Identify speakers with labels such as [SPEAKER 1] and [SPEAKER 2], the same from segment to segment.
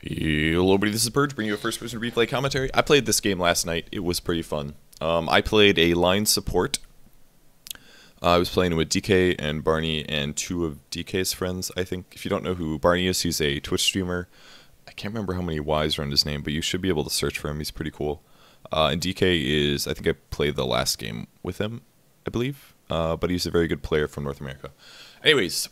[SPEAKER 1] Hello, everybody. This is Purge, bringing you a first-person replay commentary. I played this game last night. It was pretty fun. I played a line support. I was playing with DK and Barney and two of DK's friends, I think. If you don't know who Barney is, he's a Twitch streamer. I can't remember how many Y's are in his name, but you should be able to search for him. He's pretty cool. And DK is, I think I played the last game with him, I believe. But he's a very good player from North America. Anyways,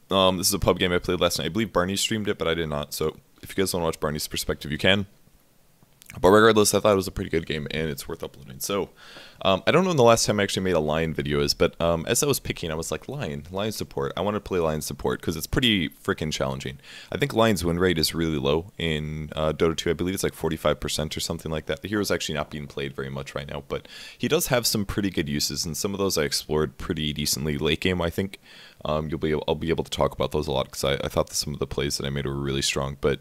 [SPEAKER 1] this is a pub game I played last night. I believe Barney streamed it, but I did not. So if you guys want to watch Barney's perspective, you can. But regardless, I thought it was a pretty good game, and it's worth uploading. So, I don't know when the last time I actually made a Lion video is, but as I was picking, I was like, Lion support. I want to play Lion support, because it's pretty freaking challenging. I think Lion's win rate is really low in Dota 2. I believe it's like 45% or something like that. The hero's actually not being played very much right now, but he does have some pretty good uses, and some of those I explored pretty decently late game, I think. I'll be able to talk about those a lot, because I thought that some of the plays that I made were really strong, but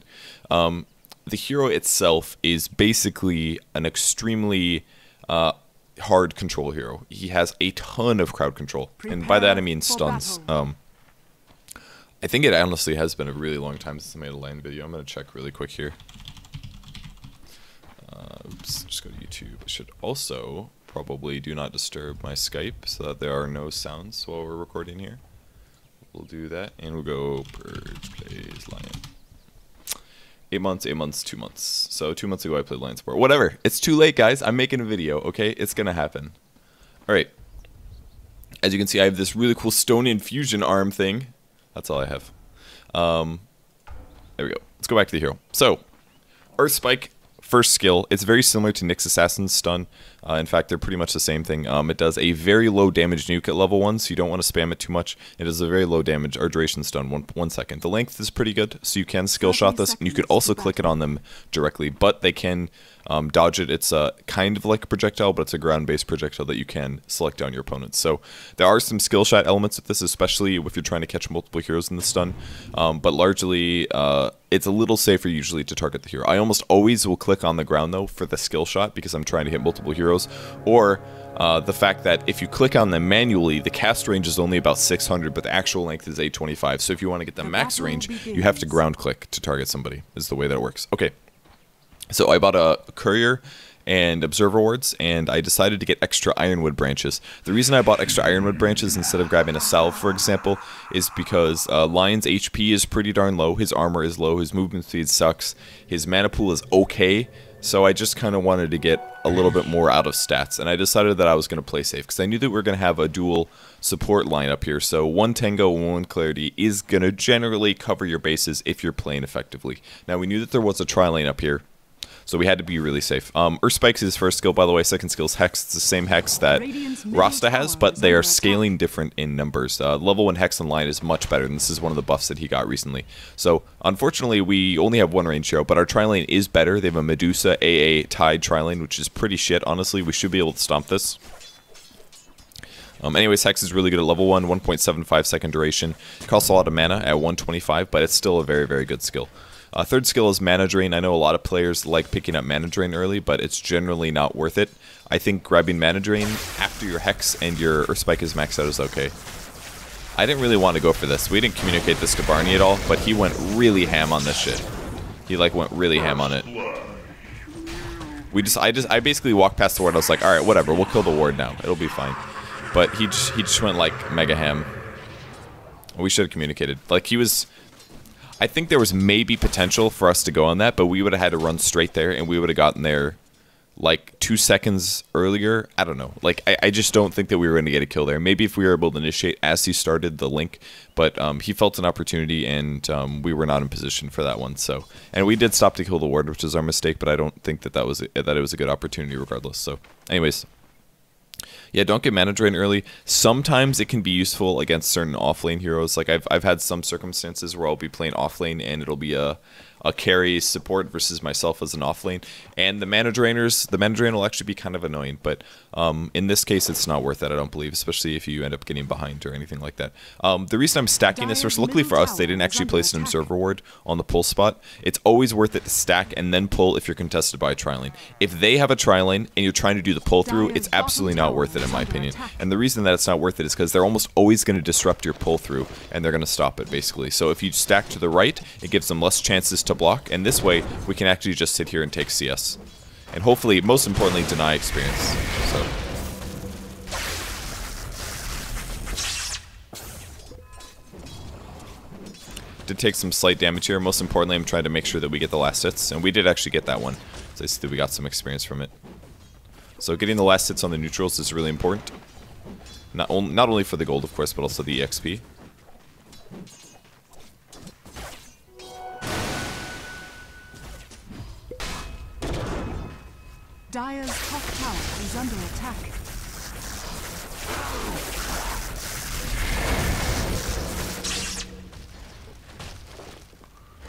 [SPEAKER 1] the hero itself is basically an extremely hard control hero. He has a ton of crowd control, and by that I mean stuns. I think it honestly has been a really long time since I made a Lion video. I'm going to check really quick here. Oops, just go to YouTube. I should also probably do not disturb my Skype so that there are no sounds while we're recording here. We'll do that, and we'll go Purge plays Lion. 8 months, 8 months, 2 months. So 2 months ago I played Lion Sport. Whatever. It's too late, guys. I'm making a video, okay? It's going to happen. Alright. As you can see, I have this really cool stone infusion arm thing. That's all I have. There we go. Let's go back to the hero. So, Earth Spike, first skill. It's very similar to Nyx Assassin's stun. In fact, they're pretty much the same thing. It does a very low damage nuke at level 1, so you don't want to spam it too much. It does a very low damage or duration stun, one second. The length is pretty good, so you can skill shot this, and you could also click it on them directly, but they can dodge it. It's kind of like a projectile, but it's a ground-based projectile that you can select down your opponents. So there are some skill shot elements with this, especially if you're trying to catch multiple heroes in the stun, but largely it's a little safer usually to target the hero. I almost always will click on the ground, though, for the skill shot, because I'm trying to hit multiple heroes. Or the fact that if you click on them manually, the cast range is only about 600, but the actual length is 825. So if you want to get the max range, you have to ground click to target somebody, is the way that it works. Okay, so I bought a courier and observer wards, and I decided to get extra ironwood branches. The reason I bought extra ironwood branches instead of grabbing a salve, for example, is because Lion's HP is pretty darn low, his armor is low, his movement speed sucks, his mana pool is okay. So I just kind of wanted to get a little bit more out of stats, and I decided that I was going to play safe, because I knew that we were going to have a dual support lineup here, so one Tango, one Clarity is going to generally cover your bases if you're playing effectively. Now, we knew that there was a tri-lane up here, so we had to be really safe. Earth Spike's his first skill, by the way. Second skill is Hex. It's the same Hex that Rasta has, but they are scaling different in numbers. Level 1 Hex on Lion is much better, and this is one of the buffs that he got recently. So, unfortunately, we only have one range hero, but our tri-lane is better. They have a Medusa AA Tide tri-lane, which is pretty shit, honestly. We should be able to stomp this. Anyways, Hex is really good at level 1, 1.75 second duration. It costs a lot of mana at 125, but it's still a very, very good skill. Third skill is Mana Drain. I know a lot of players like picking up Mana Drain early, but it's generally not worth it. I think grabbing Mana Drain after your Hex and your Earth Spike is maxed out is okay. I didn't really want to go for this. We didn't communicate this to Barney at all, but he went really ham on this shit. He like went really ham on it. I basically walked past the ward. I was like, all right, whatever. We'll kill the ward now. It'll be fine. But he just went like mega ham. We should have communicated. Like he was. I think there was maybe potential for us to go on that, but we would have had to run straight there, and we would have gotten there like 2 seconds earlier. I don't know. Like, I just don't think that we were going to get a kill there. Maybe if we were able to initiate as he started the link, but he felt an opportunity, and we were not in position for that one. So, and we did stop to kill the ward, which is our mistake, but I don't think that it was a good opportunity regardless. So, anyways. Yeah, don't get Mana Drain early. Sometimes it can be useful against certain offlane heroes. Like I've had some circumstances where I'll be playing offlane and it'll be a carry support versus myself as an offlane. And the Mana Drain will actually be kind of annoying. But in this case, it's not worth it, I don't believe, especially if you end up getting behind or anything like that. The reason I'm stacking this first, luckily for us, they didn't actually place an observer ward on the pull spot. It's always worth it to stack and then pull if you're contested by a tri-lane. If they have a tri-lane and you're trying to do the pull through, it's absolutely not not worth it in my opinion. And the reason that it's not worth it is because they're almost always going to disrupt your pull through, and they're going to stop it basically. So if you stack to the right, it gives them less chances to block, and this way we can actually just sit here and take CS. And hopefully, most importantly, deny experience. So. Did take some slight damage here. Most importantly, I'm trying to make sure that we get the last hits, and we did actually get that one. So I see that we got some experience from it. So getting the last hits on the neutrals is really important. Not only for the gold, of course, but also the EXP.
[SPEAKER 2] Dire's top tower is under attack.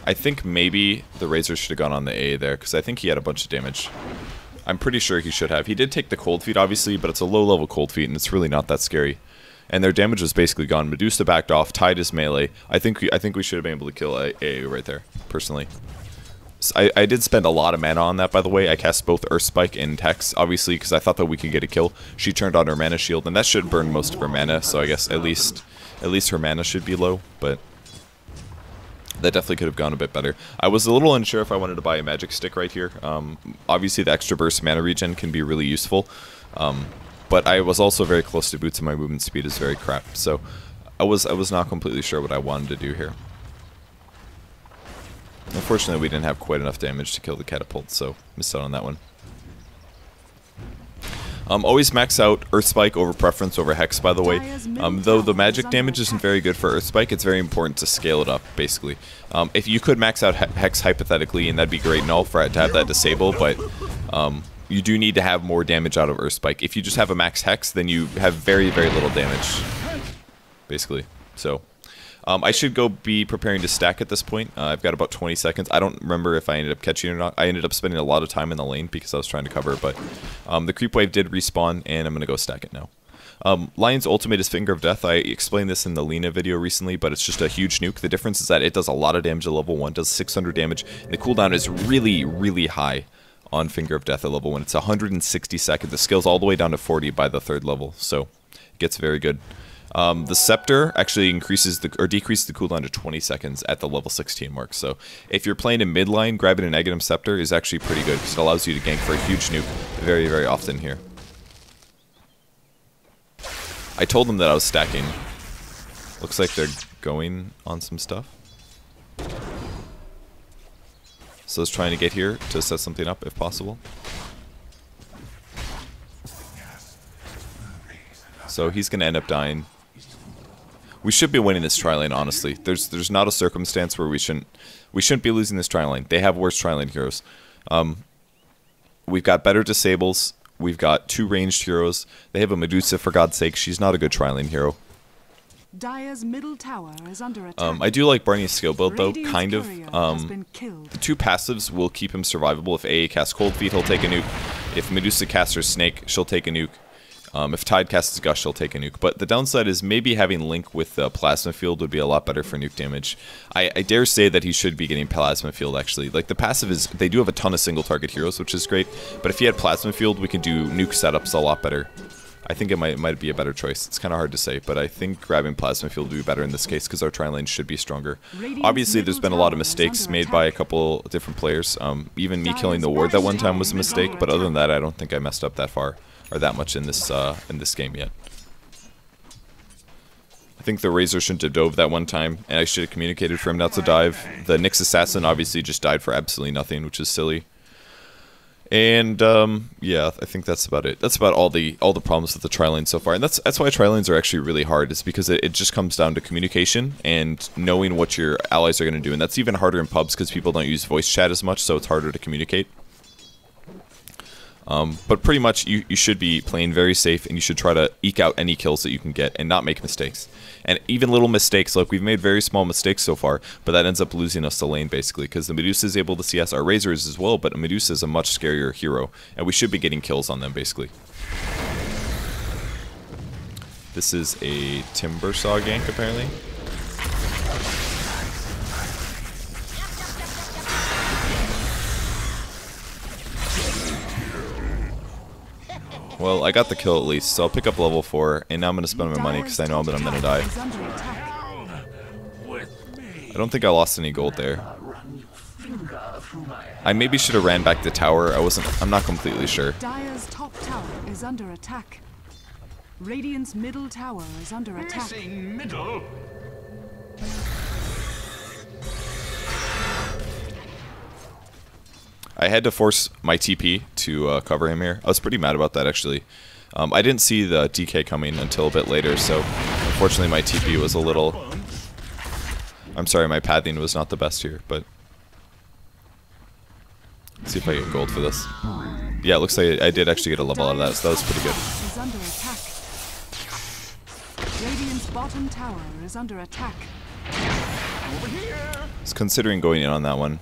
[SPEAKER 1] I think maybe the Razor should have gone on the A there, because I think he had a bunch of damage. I'm pretty sure he should have. He did take the cold feet, obviously, but it's a low-level cold feet, and it's really not that scary. And their damage was basically gone. Medusa backed off, tied his melee. I think we should have been able to kill A right there, personally. So I did spend a lot of mana on that, by the way. I cast both Earth Spike and Hex, obviously, because I thought that we could get a kill. She turned on her mana shield, and that should burn most of her mana, so I guess at least her mana should be low, but that definitely could have gone a bit better. I was a little unsure if I wanted to buy a magic stick right here. Obviously, the extra burst mana regen can be really useful, but I was also very close to boots, and my movement speed is very crap. So I was not completely sure what I wanted to do here. Unfortunately, we didn't have quite enough damage to kill the catapult, so missed out on that one. Always max out Earth Spike over Preference over Hex, by the way. Though the magic damage isn't very good for Earth Spike, it's very important to scale it up, basically. If you could max out Hex hypothetically, and that'd be great and all for it to have that disabled, but you do need to have more damage out of Earth Spike. If you just have a max Hex, then you have very, very little damage, basically. So I should go be preparing to stack at this point. I've got about 20 seconds. I don't remember if I ended up catching or not. I ended up spending a lot of time in the lane because I was trying to cover, but the creep wave did respawn, and I'm going to go stack it now. Lion's ultimate is Finger of Death. I explained this in the Lina video recently, but it's just a huge nuke. The difference is that it does a lot of damage at level 1, does 600 damage, and the cooldown is really, really high on Finger of Death at level 1. It's 160 seconds. The skill's all the way down to 40 by the 3rd level, so it gets very good. The Scepter actually increases or decreases the cooldown to 20 seconds at the level 16 mark. So if you're playing in midline, grabbing an Aghanim Scepter is actually pretty good because it allows you to gank for a huge nuke very, very often here. I told them that I was stacking. Looks like they're going on some stuff. So I was trying to get here to set something up if possible. So he's going to end up dying. We should be winning this tri-lane, honestly. There's not a circumstance where we shouldn't be losing this tri-lane. They have worse tri-lane heroes. We've got better disables. We've got 2 ranged heroes. They have a Medusa, for God's sake. She's not a good tri-lane hero.
[SPEAKER 2] Dire's middle tower is under attack.
[SPEAKER 1] I do like Barney's skill build, though, kind of. The 2 passives will keep him survivable. If AA casts Cold Feet, he'll take a nuke. If Medusa casts her Snake, she'll take a nuke. If Tide casts Gush, she'll take a nuke. But the downside is maybe having Link with Plasma Field would be a lot better for nuke damage. I dare say that he should be getting Plasma Field, actually. Like, the passive is, they do have a ton of single target heroes, which is great. But if he had Plasma Field, we can do nuke setups a lot better. I think it might be a better choice. It's kind of hard to say, but I think grabbing Plasma Field would be better in this case because our tri-lane should be stronger. Obviously, there's been a lot of mistakes made by a couple different players. Even me killing the ward that one time was a mistake, but other than that, I don't think I messed up that far or that much in this game yet. I think the Razor shouldn't have dove that one time, and I should have communicated for him not to dive. The Nyx Assassin obviously just died for absolutely nothing, which is silly. And yeah, I think that's about it. That's about all the problems with the tri-lane so far, and that's why tri-lanes are actually really hard. Is because it just comes down to communication and knowing what your allies are going to do, and that's even harder in pubs because people don't use voice chat as much, so it's harder to communicate. But pretty much you should be playing very safe, and you should try to eke out any kills that you can get and not make mistakes. And even little mistakes, like we've made very small mistakes so far, but that ends up losing us the lane basically, because the Medusa is able to CS our Razor as well, but Medusa is a much scarier hero, and we should be getting kills on them basically. This is a Timbersaw gank apparently. Well, I got the kill at least, so I'll pick up level 4, and now I'm going to spend my money because I know that I'm going to die. I don't think I lost any gold there. I maybe should have ran back the tower. I'm not completely sure.
[SPEAKER 2] Dire's top tower is under attack. Radiant's middle tower is under attack.
[SPEAKER 3] Middle.
[SPEAKER 1] I had to force my TP to cover him here. I was pretty mad about that, actually. I didn't see the DK coming until a bit later, so unfortunately my TP was a little... I'm sorry, my pathing was not the best here, but... Let's see if I get gold for this. Yeah, it looks like I did actually get a level out of that, so that was pretty good.
[SPEAKER 2] Is under attack. Radiant's bottom tower is under attack.
[SPEAKER 1] I was considering going in on that one.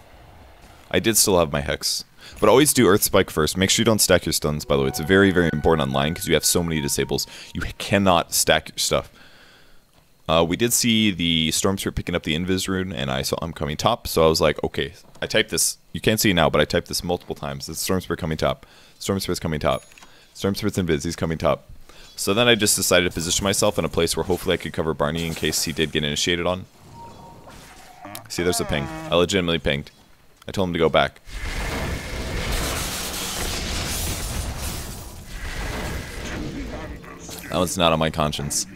[SPEAKER 1] I did still have my Hex. But always do Earth Spike first. Make sure you don't stack your stuns, by the way. It's very, very important online because you have so many disables. You cannot stack your stuff. We did see the Storm Spirit picking up the Invis rune, and I saw him coming top, so I was like, okay. I typed this. You can't see it now, but I typed this multiple times. It's Storm Spirit coming top. Storm Spirit's coming top. Storm Spirit's Invis. He's coming top. So then I just decided to position myself in a place where hopefully I could cover Barney in case he did get initiated on. See, there's a ping. I legitimately pinged. I told him to go back. That was not on my conscience.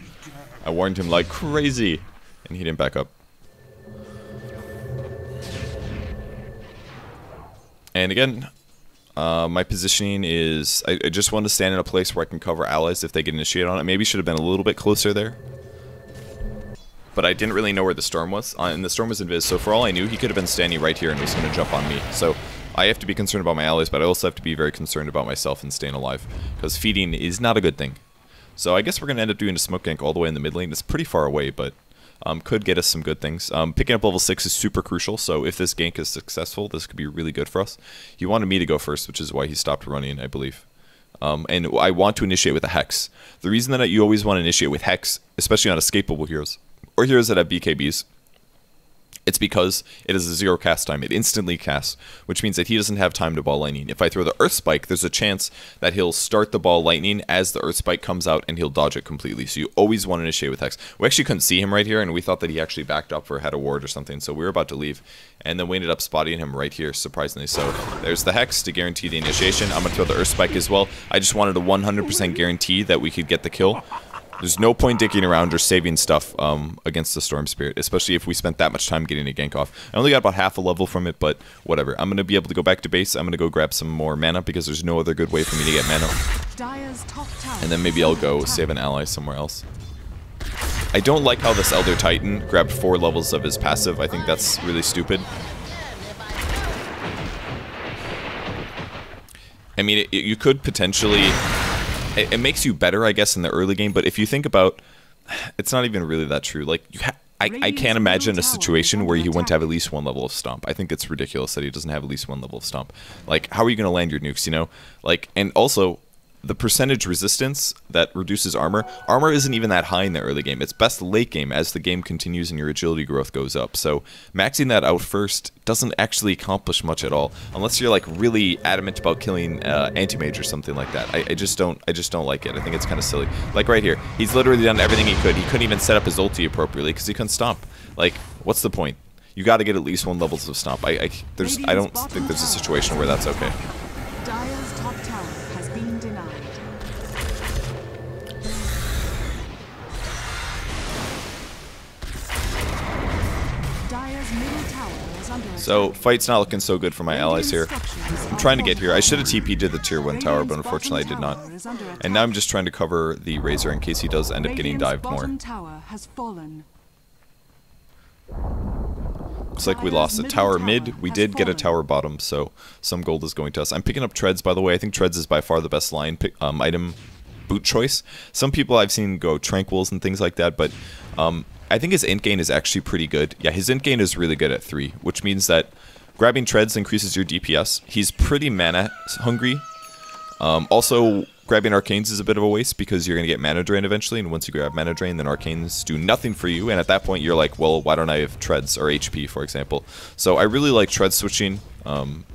[SPEAKER 1] I warned him like crazy, and he didn't back up. And again, my positioning is... I just want to stand in a place where I can cover allies if they get initiated on it. Maybe should have been a little bit closer there. But I didn't really know where the storm was. And the storm was invis, so for all I knew, he could have been standing right here and was going to jump on me. So I have to be concerned about my allies, but I also have to be very concerned about myself and staying alive. Because feeding is not a good thing. So I guess we're going to end up doing a smoke gank all the way in the mid lane. It's pretty far away, but could get us some good things. Picking up level 6 is super crucial, so if this gank is successful, this could be really good for us. He wanted me to go first, which is why he stopped running, I believe. And I want to initiate with a Hex. The reason that you always want to initiate with Hex, especially on escapable heroes, or heroes that have BKBs, it's because it is a 0 cast time. It instantly casts, which means that he doesn't have time to ball lightning. If I throw the Earth Spike, there's a chance that he'll start the ball lightning as the Earth Spike comes out, and he'll dodge it completely. So you always want to initiate with Hex. We actually couldn't see him right here, and we thought that he actually backed up or had a ward or something, so we were about to leave. And then we ended up spotting him right here, surprisingly. So there's the Hex to guarantee the initiation. I'm going to throw the Earth Spike as well. I just wanted a 100% guarantee that we could get the kill. There's no point dicking around or saving stuff against the Storm Spirit, especially if we spent that much time getting a gank off. I only got about half a level from it, but whatever. I'm going to be able to go back to base. I'm going to go grab some more mana because there's no other good way for me to get mana. And then maybe I'll go save an ally somewhere else. I don't like how this Elder Titan grabbed 4 levels of his passive. I think that's really stupid. I mean, you could potentially... It makes you better, I guess, in the early game, but if you think about... It's not even really that true. Like, I can't imagine a situation where he wouldn't have at least 1 level of Stomp. I think it's ridiculous that he doesn't have at least 1 level of Stomp. Like, how are you going to land your nukes, you know? Like, and also... the percentage resistance that reduces armor isn't even that high in the early game. It's best late game as the game continues and your agility growth goes up. So maxing that out first doesn't actually accomplish much at all, unless you're like really adamant about killing anti-mage or something like that. I just don't like it. I think it's kind of silly. Like right here, he's literally done everything he could. He couldn't even set up his ulti appropriately because he couldn't stomp. Like, what's the point? You got to get at least 1 levels of stomp. I don't think there's a situation where that's okay.
[SPEAKER 2] Dire's top tower has been denied. Dire's middle tower is under attack.
[SPEAKER 1] So, fight's not looking so good for my allies here. I'm trying to get here. I should have TP'd to the tier 1 tower, but unfortunately I did not. And now I'm just trying to cover the Razor in case he does end up getting dived more.
[SPEAKER 2] Tower has fallen.
[SPEAKER 1] Looks like we lost a tower mid. We did get a tower bottom, so some gold is going to us. I'm picking up Treads, by the way. I think Treads is by far the best line item boot choice. Some people I've seen go Tranquils and things like that, but I think his int gain is actually pretty good. Yeah, his int gain is really good at 3, which means that grabbing Treads increases your DPS. He's pretty mana hungry. Also, grabbing Arcanes is a bit of a waste because you're going to get mana drain eventually, and once you grab mana drain, then Arcanes do nothing for you, and at that point you're like, well, why don't I have Treads or HP, for example. So I really like Tread switching.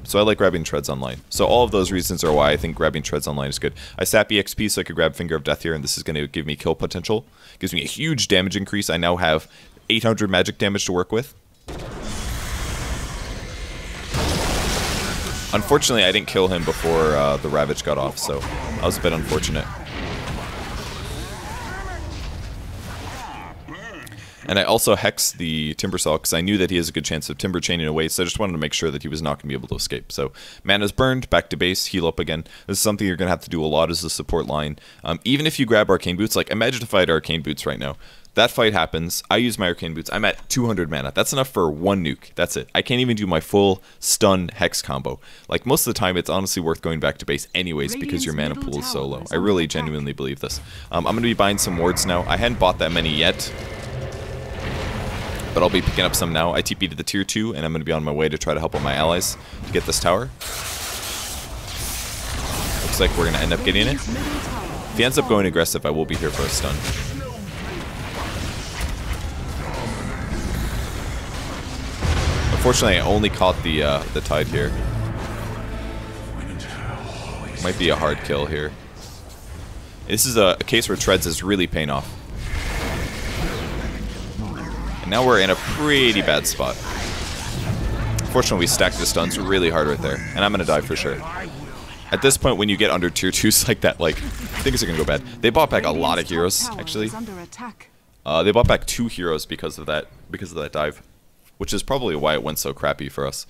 [SPEAKER 1] So I like grabbing Treads online. So all of those reasons are why I think grabbing Treads online is good. I sap EXP so I could grab Finger of Death here, and this is going to give me kill potential. Gives me a huge damage increase. I now have 800 magic damage to work with. Unfortunately, I didn't kill him before the Ravage got off, so that was a bit unfortunate. And I also hexed the Timbersaw because I knew that he has a good chance of Timber chaining away, so I just wanted to make sure that he was not going to be able to escape. So mana's burned, back to base, heal up again. This is something you're going to have to do a lot as a support line. Even if you grab Arcane Boots, like imagine if I had Arcane Boots right now. That fight happens, I use my Arcane Boots, I'm at 200 mana. That's enough for one nuke, that's it. I can't even do my full stun hex combo. Like most of the time, it's honestly worth going back to base anyways because your mana pool is so low. I really genuinely believe this. I'm going to be buying some wards now. I hadn't bought that many yet, but I'll be picking up some now. I TP'd to the tier 2, and I'm going to be on my way to try to help out my allies to get this tower. Looks like we're going to end up getting it. If he ends up going aggressive, I will be here for a stun. Unfortunately, I only caught the tide here. Might be a hard kill here. This is a case where Treads is really paying off. And now we're in a pretty bad spot. Unfortunately, we stacked the stuns really hard right there, and I'm gonna die for sure. At this point, when you get under tier 2s like that, like things are gonna go bad. They bought back a lot of heroes, actually. They bought back 2 heroes because of that dive, which is probably why it went so crappy for us.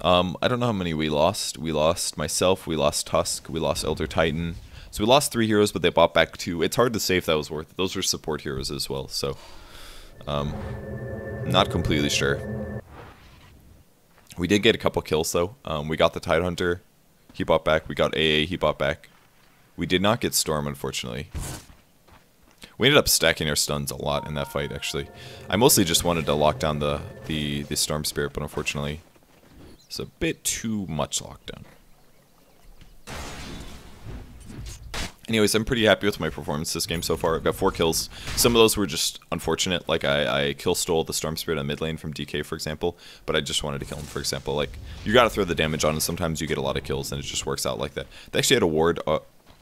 [SPEAKER 1] I don't know how many we lost. We lost myself, we lost Tusk, we lost Elder Titan. So we lost 3 heroes, but they bought back 2. It's hard to say if that was worth it. Those were support heroes as well, so not completely sure. We did get a couple kills though. We got the Tidehunter, he bought back. We got AA, he bought back. We did not get Storm, unfortunately. We ended up stacking our stuns a lot in that fight, actually. I mostly just wanted to lock down the Storm Spirit, but unfortunately, it's a bit too much lockdown. Anyways, I'm pretty happy with my performance this game so far. I've got 4 kills. Some of those were just unfortunate, like I kill-stole the Storm Spirit on mid lane from DK, for example, but I just wanted to kill him, for example. Like, you gotta throw the damage on, and sometimes you get a lot of kills, and it just works out like that. They actually had a ward,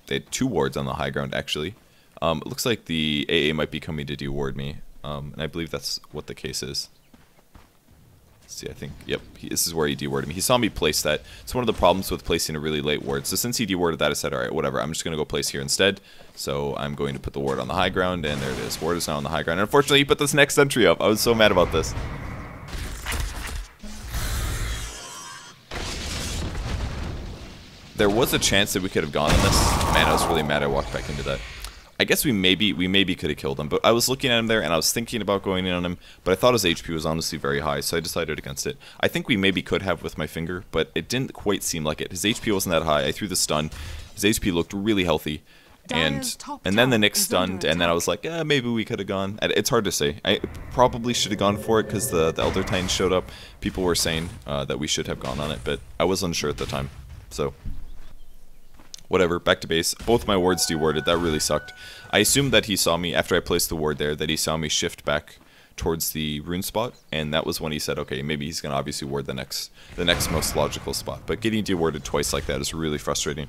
[SPEAKER 1] they had 2 wards on the high ground, actually. It looks like the AA might be coming to deward me, and I believe that's what the case is. Let's see, I think, yep, this is where he dewarded me. He saw me place that. It's one of the problems with placing a really late ward. So since he dewarded that, I said, alright, whatever, I'm just going to go place here instead. So I'm going to put the ward on the high ground, and there it is. Ward is now on the high ground. And unfortunately, he put this next sentry up. I was so mad about this. There was a chance that we could have gone on this. Man, I was really mad I walked back into that. I guess we maybe could have killed him, but I was looking at him there and I was thinking about going in on him, but I thought his HP was honestly very high, so I decided against it. I think we maybe could have with my finger, but it didn't quite seem like it. His HP wasn't that high. I threw the stun. His HP looked really healthy, and then the Nyx stunned, and then I was like, maybe we could have gone. It's hard to say. I probably should have gone for it because the Elder Titan showed up. People were saying that we should have gone on it, but I was unsure at the time, so whatever, back to base. Both my wards dewarded. That really sucked. I assumed that he saw me, after I placed the ward there, that he saw me shift back towards the rune spot, and that was when he said, okay, maybe he's going to obviously ward the next most logical spot. But getting dewarded twice like that is really frustrating.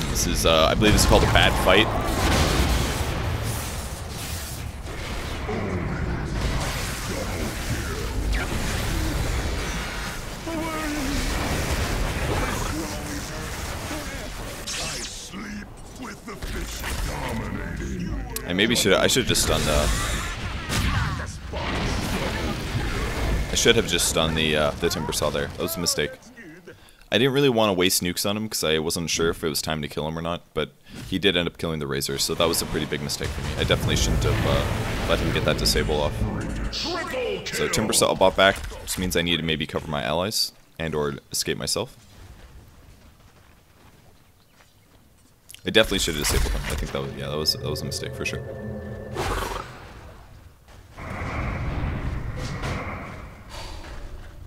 [SPEAKER 1] This is, I believe this is called a bad fight. I maybe I should have just stunned I should have just stunned the Timbersaw there. That was a mistake. I didn't really want to waste nukes on him because I wasn't sure if it was time to kill him or not, but he did end up killing the Razor, so that was a pretty big mistake for me. I definitely shouldn't have let him get that disable off. So Timbersaw bought back, which means I need to maybe cover my allies and or escape myself. I definitely should have disabled him. I think that was, yeah, that was a mistake for sure.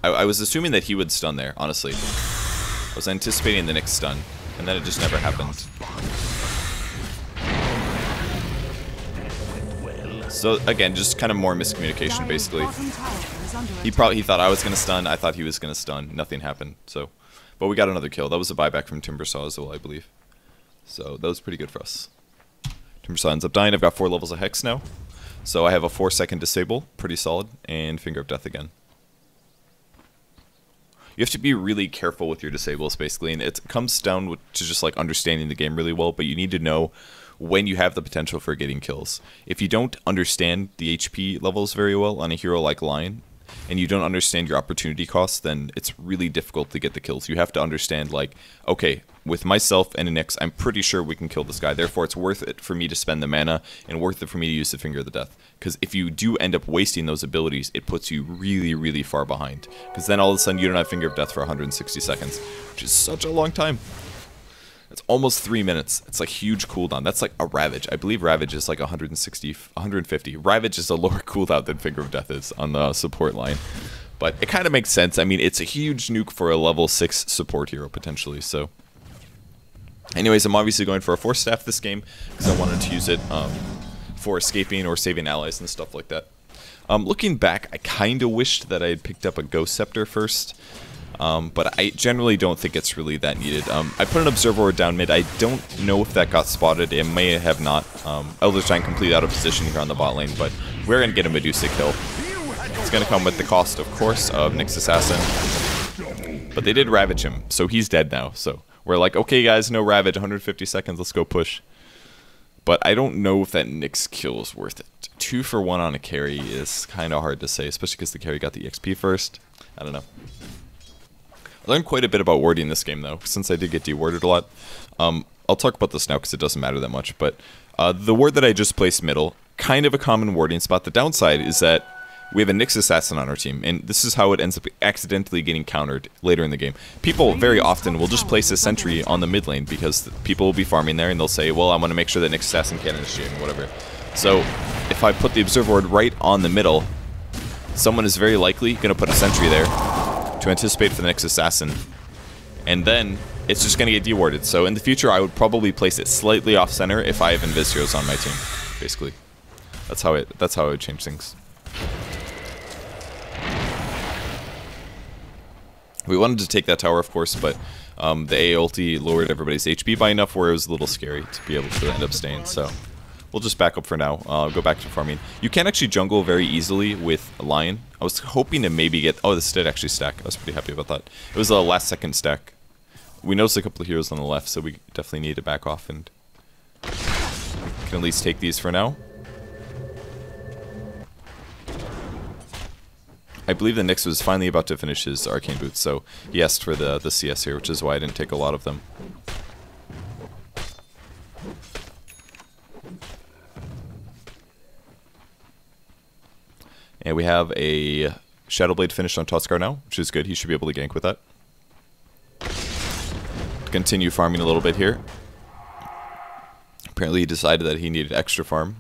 [SPEAKER 1] I was assuming that he would stun there, honestly. I was anticipating the Nyx stun, and then it just never happened. So again, just kind of more miscommunication,
[SPEAKER 2] Dire's
[SPEAKER 1] basically.
[SPEAKER 2] bottom tower is under
[SPEAKER 1] He thought I was gonna stun. I thought he was gonna stun. Nothing happened. So, but we got another kill. That was a buyback from Timbersaw as well, I believe. So that was pretty good for us. Timbersaw ends up dying. I've got 4 levels of Hex now. So I have a 4-second disable, pretty solid, and Finger of Death again. You have to be really careful with your disables, basically, and it comes down to just like understanding the game really well, but you need to know when you have the potential for getting kills. If you don't understand the HP levels very well on a hero like Lion, and you don't understand your opportunity costs, then it's really difficult to get the kills. You have to understand, like, okay, with myself and an Nyx, I'm pretty sure we can kill this guy. Therefore, it's worth it for me to spend the mana and worth it for me to use the Finger of the Death. Because if you do end up wasting those abilities, it puts you really, really far behind. Because then all of a sudden you don't have Finger of Death for 160 seconds, which is such a long time. It's almost 3 minutes. It's like huge cooldown. That's like a Ravage. I believe Ravage is like 160, 150. Ravage is a lower cooldown than Finger of Death is on the support line. But it kind of makes sense. I mean, it's a huge nuke for a level 6 support hero, potentially. So, anyways, I'm obviously going for a Force Staff this game because I wanted to use it for escaping or saving allies and stuff like that. Looking back, I kind of wished that I had picked up a Ghost Scepter first. But I generally don't think it's really that needed. I put an Observer Ward down mid. I don't know if that got spotted. It may have not. Elder's Giant completely out of position here on the bot lane, but we're going to get a Medusa kill. It's going to come with the cost, of course, of Nyx Assassin. But they did Ravage him, so he's dead now. So we're like, okay guys, no Ravage, 150 seconds, let's go push. But I don't know if that Nyx kill is worth it. 2 for 1 on a carry is kind of hard to say, especially because the carry got the EXP first. I don't know. I learned quite a bit about warding this game, though, since I did get dewarded a lot. I'll talk about this now because it doesn't matter that much, but the ward that I just placed middle, kind of a common warding spot. The downside is that we have a Nyx Assassin on our team, and this is how it ends up accidentally getting countered later in the game. People very often will just place a sentry on the mid lane because people will be farming there, and they'll say, well, I want to make sure that Nyx Assassin can't initiate and whatever. So if I put the Observer Ward right on the middle, someone is very likely going to put a sentry there to anticipate for the next assassin, and then it's just going to get dewarded. So in the future, I would probably place it slightly off center if I have Invis heroes on my team. Basically, that's how I would change things. We wanted to take that tower, of course, but the A ulti lowered everybody's HP by enough where it was a little scary to be able to end up staying. So we'll just back up for now. Go back to farming. You can actually jungle very easily with Lion. I was hoping to maybe get... Oh, this did actually stack. I was pretty happy about that. It was a last second stack. We noticed a couple of heroes on the left, so we definitely need to back off and can at least take these for now. I believe the Nyx was finally about to finish his Arcane Boots, so he asked for the CS here, which is why I didn't take a lot of them. And we have a Shadowblade finished on Tuskar now, which is good. He should be able to gank with that. Continue farming a little bit here. Apparently he decided that he needed extra farm.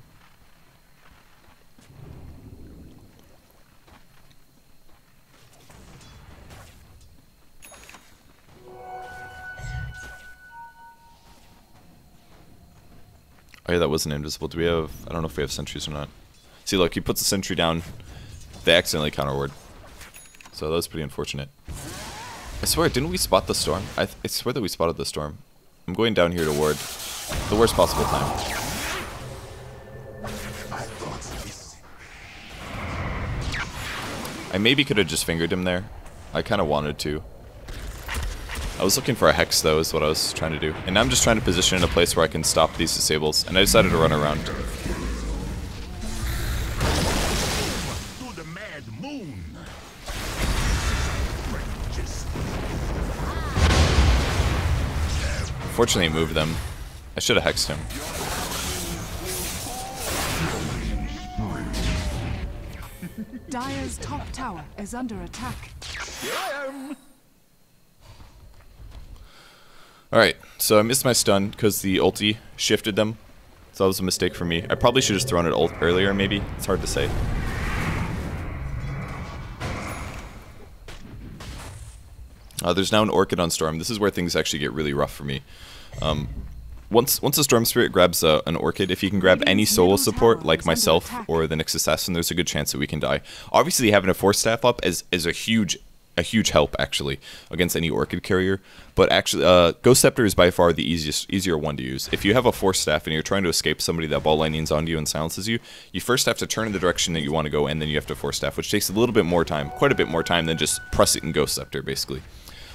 [SPEAKER 1] Oh yeah, that wasn't invisible. Do we have... I don't know if we have sentries or not. See, look, he puts a sentry down. They accidentally counter ward. So that was pretty unfortunate. I swear, didn't we spot the storm? I swear that we spotted the storm. I'm going down here to ward. The worst possible time. I maybe could have just fingered him there. I kind of wanted to. I was looking for a Hex, though, is what I was trying to do. And now I'm just trying to position in a place where I can stop these disables. And I decided to run around. Fortunately, he moved them. I should have hexed him.
[SPEAKER 2] Dire's top tower is under attack.
[SPEAKER 1] Alright, so I missed my stun because the ulti shifted them. So that was a mistake for me. I probably should have just thrown it ult earlier, maybe. It's hard to say. There's now an Orchid on Storm. This is where things actually get really rough for me. once a Storm Spirit grabs an Orchid, if he can grab any solo support like myself or the Nyx Assassin, there's a good chance that we can die. Obviously, having a Force Staff up is a huge help actually against any Orchid carrier. But actually, Ghost Scepter is by far the easier one to use. If you have a Force Staff and you're trying to escape somebody that ball lightnings onto you and silences you, you first have to turn in the direction that you want to go, and then you have to Force Staff, which takes a little bit more time, quite a bit more time than just press it in Ghost Scepter, basically.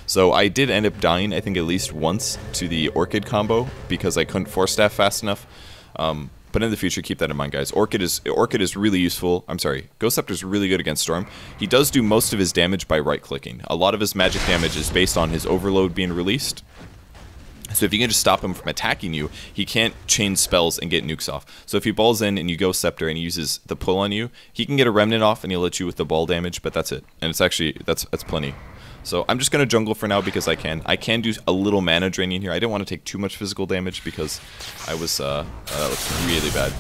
[SPEAKER 1] So I did end up dying, I think, at least once to the Orchid combo because I couldn't Force Staff fast enough. But in the future, keep that in mind, guys. Orchid is really useful. I'm sorry, Ghost Scepter is really good against Storm. He does do most of his damage by right-clicking. A lot of his magic damage is based on his Overload being released. So if you can just stop him from attacking you, he can't chain spells and get nukes off. So if he balls in and you Ghost Scepter and he uses the pull on you, he can get a Remnant off and he'll hit you with the ball damage, but that's it. And it's actually, that's plenty. So I'm just going to jungle for now because I can. I can do a little mana draining here. I didn't want to take too much physical damage because I was, that looked really bad.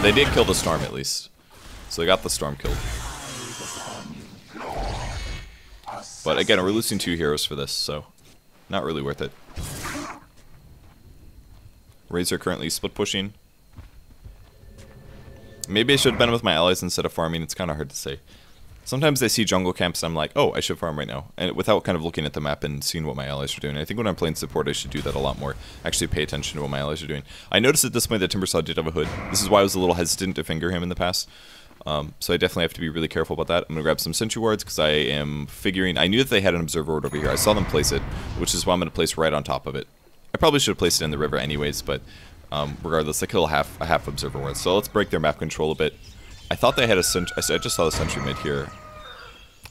[SPEAKER 1] They did kill the Storm at least. So they got the Storm killed. But again, we're losing 2 heroes for this, so not really worth it. Razor currently split pushing. Maybe I should have been with my allies instead of farming. It's kind of hard to say. Sometimes I see jungle camps and I'm like, oh, I should farm right now. And without kind of looking at the map and seeing what my allies are doing. I think when I'm playing support, I should do that a lot more. Actually pay attention to what my allies are doing. I noticed at this point that Timbersaw did have a hood. This is why I was a little hesitant to finger him in the past. So I definitely have to be really careful about that. I'm going to grab some sentry wards because I am figuring... I knew that they had an observer ward over here. I saw them place it, which is why I'm going to place right on top of it. I probably should have placed it in the river anyways, but... regardless, they kill a half observer ward. So let's break their map control a bit. I thought they had a sentry. I just saw the sentry mid here.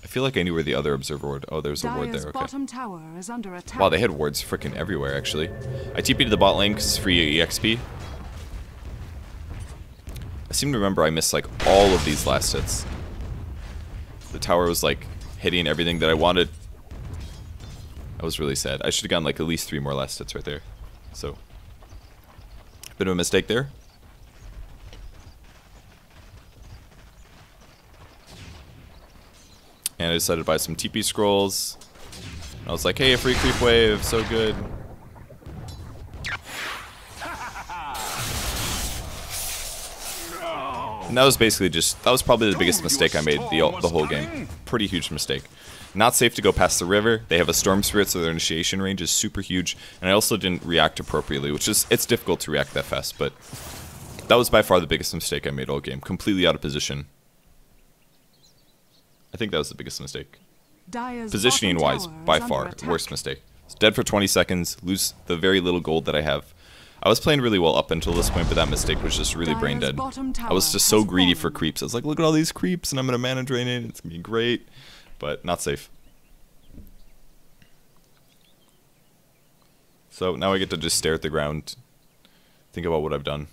[SPEAKER 1] I feel like I knew where the other observer ward. Oh, there's a ward there. Okay.
[SPEAKER 2] Bottom tower is under attack.
[SPEAKER 1] Wow, they had wards freaking everywhere. Actually, I TP'd to the bot lane because it's free EXP. I seem to remember I missed like all of these last hits. The tower was like hitting everything that I wanted. I was really sad. I should have gotten like at least 3 more last hits right there. So. Bit of a mistake there. And I decided to buy some TP scrolls. I was like, hey, a free creep wave, so good. And that was basically just, that was probably the biggest mistake I made the whole game. Pretty huge mistake. Not safe to go past the river. They have a Storm Spirit, so their initiation range is super huge. And I also didn't react appropriately, which is, it's difficult to react that fast, but that was by far the biggest mistake I made all game. Completely out of position. I think that was the biggest mistake. Positioning-wise, by far, worst mistake. It's dead for 20 seconds, lose the very little gold that I have. I was playing really well up until this point, but that mistake was just really brain dead. I was just so greedy for creeps. I was like, look at all these creeps, and I'm going to mana drain it. It's going to be great. But not safe. So now I get to just stare at the ground, think about what I've done.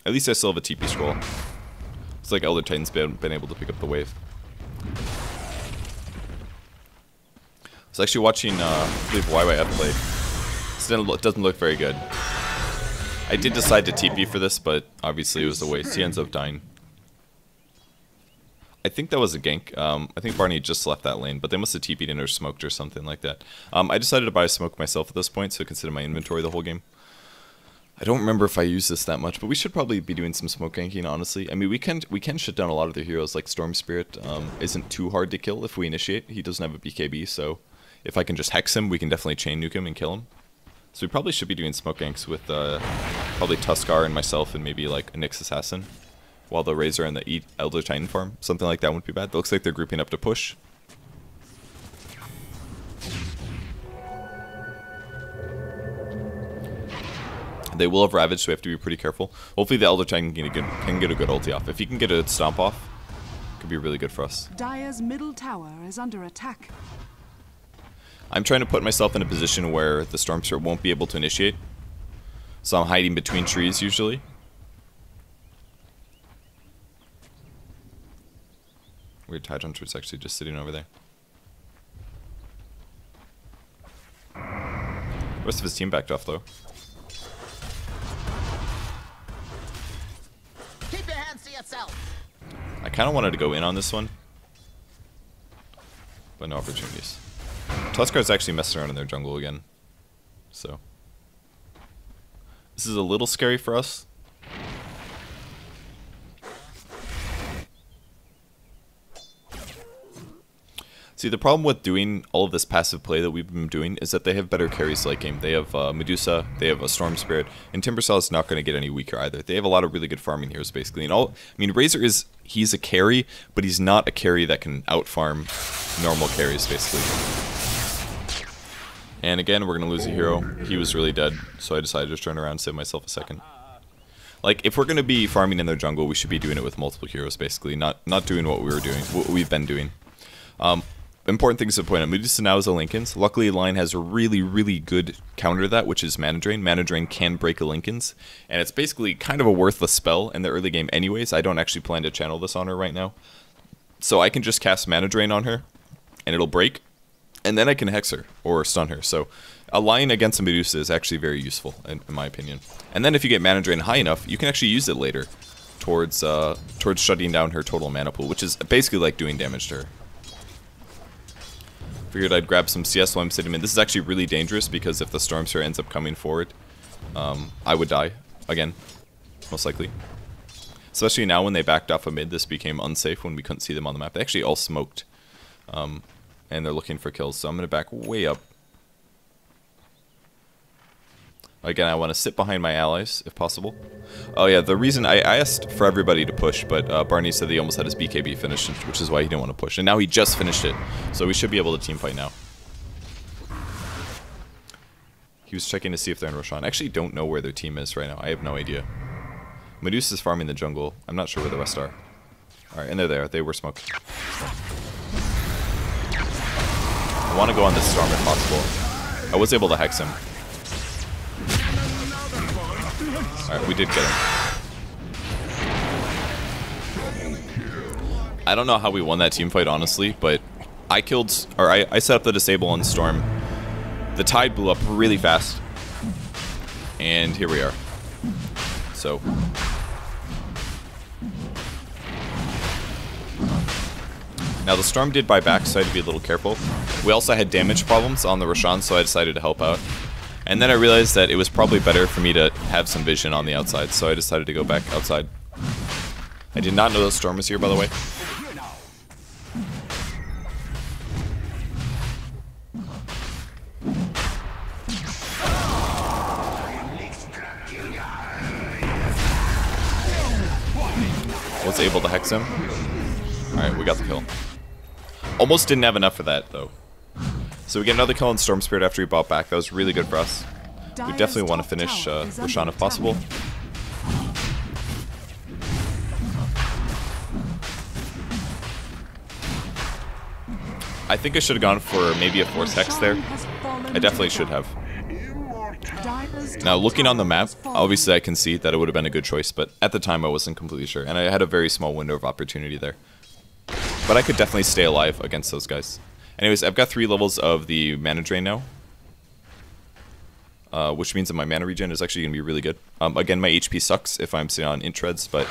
[SPEAKER 1] At least I still have a TP scroll. It's like Elder Titan's been able to pick up the wave. I was actually watching, I believe, YYF play. It doesn't look very good. I did decide to TP for this, but obviously it was a waste. He ends up dying. I think that was a gank. I think Barney just left that lane, but they must have TP'd in or smoked or something like that. I decided to buy a smoke myself at this point, so consider my inventory the whole game. I don't remember if I used this that much, but we should probably be doing some smoke ganking, honestly. I mean, we can shut down a lot of their heroes, like Storm Spirit isn't too hard to kill if we initiate. He doesn't have a BKB, so if I can just hex him, we can definitely chain nuke him and kill him. So we probably should be doing smoke ganks with probably Tuskar and myself and maybe like a Nyx Assassin. While the Razor and the Elder Titan farm. Something like that wouldn't be bad. It looks like they're grouping up to push. They will have Ravage, so we have to be pretty careful. Hopefully the Elder Titan can get a good ulti off. If he can get a stomp off, it could be really good for us.
[SPEAKER 2] Dire's middle tower is under attack.
[SPEAKER 1] I'm trying to put myself in a position where the Storm Spirit won't be able to initiate. So I'm hiding between trees usually. Weird Tide Hunter's actually just sitting over there. The rest of his team backed off though.
[SPEAKER 3] Keep your hands to yourself.
[SPEAKER 1] I kind of wanted to go in on this one, but no opportunities. Tuskar's actually messing around in their jungle again. So this is a little scary for us. See, the problem with doing all of this passive play that we've been doing is that they have better carries late game. They have Medusa, they have a Storm Spirit, and Timbersaw is not going to get any weaker either. They have a lot of really good farming heroes, basically. And I mean, Razor he's a carry, but he's not a carry that can out-farm normal carries, basically. And again, we're going to lose a hero. He was really dead, so I decided to turn around and save myself a second. Like, if we're going to be farming in their jungle, we should be doing it with multiple heroes, basically, not doing what we've been doing. Important things to point out. Medusa now is a linkens. Luckily, Lion has a really, really good counter to that, which is Mana Drain. Mana Drain can break a linkens, and it's basically kind of a worthless spell in the early game anyways. I don't actually plan to channel this on her right now. So I can just cast Mana Drain on her, and it'll break, and then I can Hex her, or stun her. So a Lion against a Medusa is actually very useful, in my opinion. And then if you get Mana Drain high enough, you can actually use it later towards shutting down her total mana pool, which is basically like doing damage to her. Figured I'd grab some CS while I'm sitting in. This is actually really dangerous because if the Storm Spirit ends up coming forward, I would die again, most likely. Especially now when they backed off of mid, this became unsafe when we couldn't see them on the map. They actually all smoked, and they're looking for kills. So I'm gonna back way up. Again, I want to sit behind my allies, if possible. Oh yeah, the reason I asked for everybody to push, but Barney said he almost had his BKB finished, which is why he didn't want to push. And now he just finished it, so we should be able to team fight now. He was checking to see if they're in Roshan. I actually don't know where their team is right now. I have no idea. Medusa's farming the jungle. I'm not sure where the rest are. Alright, and they're there. They were smoking. I want to go on this storm if possible. I was able to hex him. Alright, we did get him. I don't know how we won that team fight, honestly, but I set up the disable on Storm. The tide blew up really fast. And here we are. So. Now the Storm did buy back, so I had to be a little careful. We also had damage problems on the Roshan, so I decided to help out. And then I realized that it was probably better for me to have some vision on the outside, so I decided to go back outside. I did not know the Storm was here, by the way. Was able to hex him. Alright, we got the kill. Almost didn't have enough for that, though. So we get another kill on Storm Spirit after we bought back. That was really good for us. We definitely want to finish Roshan if possible. I think I should have gone for maybe a Force Hex there. I definitely should have. Now, looking on the map, obviously I can see that it would have been a good choice, but at the time I wasn't completely sure, and I had a very small window of opportunity there. But I could definitely stay alive against those guys. Anyways, I've got 3 levels of the Mana Drain now, which means that my mana regen is actually going to be really good. Again, my HP sucks if I'm sitting on int treads, but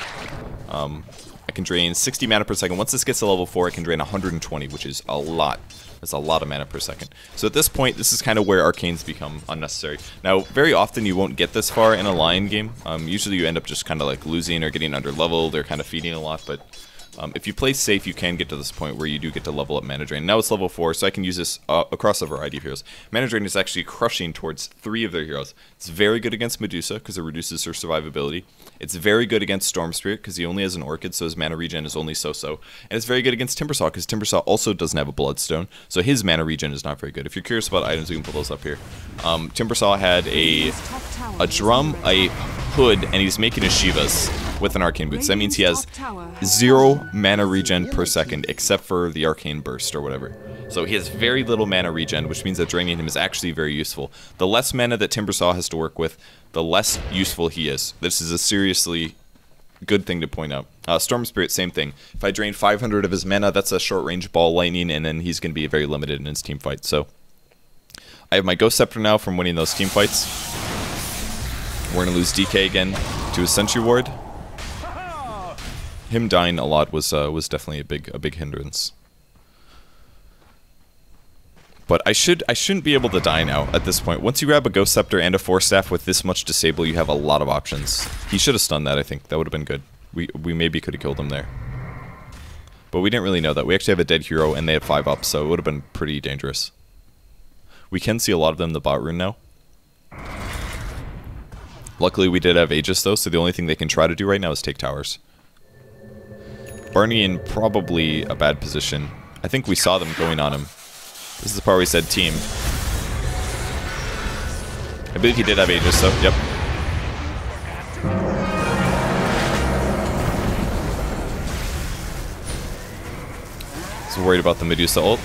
[SPEAKER 1] I can drain 60 mana per second. Once this gets to level 4, I can drain 120, which is a lot. That's a lot of mana per second. So at this point, this is kind of where arcanes become unnecessary. Now, very often you won't get this far in a Lion game. Usually you end up just kind of like losing or getting under leveled or kind of feeding a lot, but if you play safe, you can get to this point where you do get to level up Mana Drain. Now it's level 4, so I can use this across a variety of heroes. Mana Drain is actually crushing towards 3 of their heroes. It's very good against Medusa, because it reduces her survivability. It's very good against Storm Spirit, because he only has an Orchid, so his mana regen is only so-so. And it's very good against Timbersaw, because Timbersaw also doesn't have a Bloodstone, so his mana regen is not very good. If you're curious about items, we can pull those up here. Timbersaw had a drum, a hood, and he's making a Shivas with an Arcane Boots. That means he has 0 mana regen per second, except for the Arcane Burst or whatever. So he has very little mana regen, which means that draining him is actually very useful. The less mana that Timbersaw has to work with, the less useful he is. This is a seriously good thing to point out. Storm Spirit, same thing. If I drain 500 of his mana, that's a short-range ball lightning, and then he's going to be very limited in his team fight. So I have my Ghost Scepter now from winning those team fights. We're going to lose DK again to his Sentry Ward. Him dying a lot was definitely a big hindrance. But I shouldn't be able to die now at this point. Once you grab a Ghost Scepter and a Force Staff with this much disable, you have a lot of options. He should have stunned that, I think. That would have been good. We maybe could have killed him there. But we didn't really know that. We actually have a dead hero, and they had 5 up, so it would have been pretty dangerous. We can see a lot of them in the bot rune now. Luckily, we did have Aegis, though, so the only thing they can try to do right now is take towers. Barney in probably a bad position. I think we saw them going on him. This is the part where we said team. I believe he did have Aegis, though. Yep. So worried about the Medusa ult.